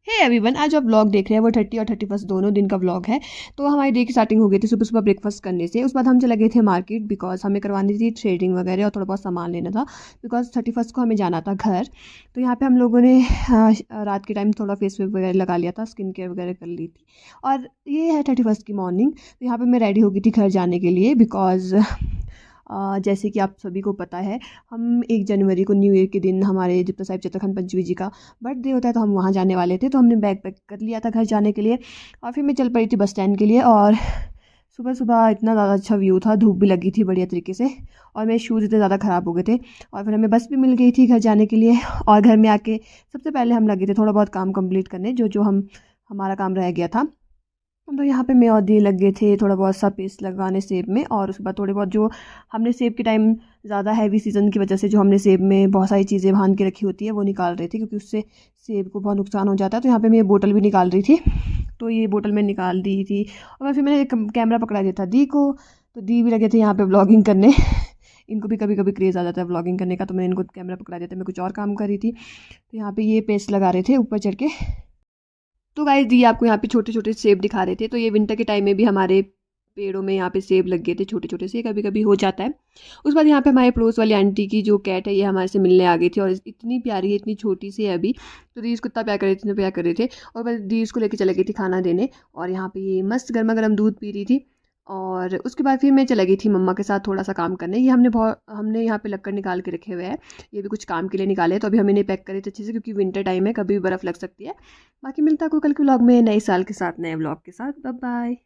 Hey everyone, आज आप vlog देख रहे हैं वो 30 और 31 दोनों दिन का व्लॉग है। तो हमारी डे की स्टार्टिंग हो गई थी सुबह सुबह ब्रेकफास्ट करने से। उस बाद हम चले गए थे मार्केट बिकॉज हमें करवानी थी थ्रेडिंग वगैरह और थोड़ा बहुत सामान लेना था बिकॉज 31 को हमें जाना था घर। तो यहाँ पे हम लोगों ने रात के टाइम थोड़ा फेस वैक वगैरह लगा लिया था, स्किन केयर वगैरह कर ली थी। और ये है 31 की मॉर्निंग। तो यहाँ पर मैं रेडी हो गई थी घर जाने के लिए बिकॉज जैसे कि आप सभी को पता है, हम 1 जनवरी को न्यू ईयर के दिन हमारे जितना साहिब चित्रखंड पंचमी जी का बर्थडे होता है, तो हम वहाँ जाने वाले थे। तो हमने बैग पैक कर लिया था घर जाने के लिए और फिर मैं चल पड़ी थी बस स्टैंड के लिए। और सुबह सुबह इतना ज़्यादा अच्छा व्यू था, धूप भी लगी थी बढ़िया तरीके से और मेरे शूज़ इतने ज़्यादा ख़राब हो गए थे। और फिर हमें बस भी मिल गई थी घर जाने के लिए। और घर में आके सबसे पहले हम लगे थे थोड़ा बहुत काम कंप्लीट करने, जो जो हमारा काम रह गया था। तो यहाँ पे मैं और दिए लग गए थे थोड़ा बहुत सा पेस्ट लगाने सेब में। और उसके बाद थोड़े बहुत जो हमने सेब के टाइम ज़्यादा हैवी सीज़न की वजह से जो हमने सेब में बहुत सारी चीज़ें बांध के रखी होती है वो निकाल रही थी, क्योंकि उससे सेब को बहुत नुकसान हो जाता है। तो यहाँ पे मैं ये बोतल भी निकाल रही थी, तो ये बोतल मैं निकाल दी थी। और फिर मैंने कैमरा पकड़ा दिया था दी को, तो दी भी लगे थे यहाँ पर व्लॉगिंग करने। इनको भी कभी कभी क्रेज़ आ जाता है व्लॉगिंग करने का, तो मैंने इनको कैमरा पकड़ा दिया था, मैं कुछ और काम कर रही थी। तो यहाँ पर ये पेस्ट लगा रहे थे ऊपर चढ़ के। तो गाइस दी आपको यहाँ पे छोटे छोटे सेब दिखा रहे थे। तो ये विंटर के टाइम में भी हमारे पेड़ों में यहाँ पे सेब लग गए थे छोटे छोटे से, कभी कभी हो जाता है। उसके बाद यहाँ पे हमारे पड़ोस वाली आंटी की जो कैट है ये हमारे से मिलने आ गई थी और इतनी प्यारी है, इतनी छोटी सी है अभी। तो दी इसको इतना प्यार कर रही थी, इतना प्यार कर रहे थे। और बस दी इसको लेके चले गई थी खाना देने और यहाँ पे ये मस्त गर्मा गर्म दूध पी रही थी। और उसके बाद फिर मैं चली गई थी मम्मा के साथ थोड़ा सा काम करने। ये हमने यहाँ पे लक्कड़ निकाल के रखे हुए हैं, ये भी कुछ काम के लिए निकाले हैं। तो अभी हम इन्हें पैक करें थे अच्छे से, क्योंकि विंटर टाइम है, कभी भी बर्फ़ लग सकती है। बाकी मिलता है कोई कल के व्लॉग में नए साल के साथ, नए व्लॉग के साथ। Bye bye.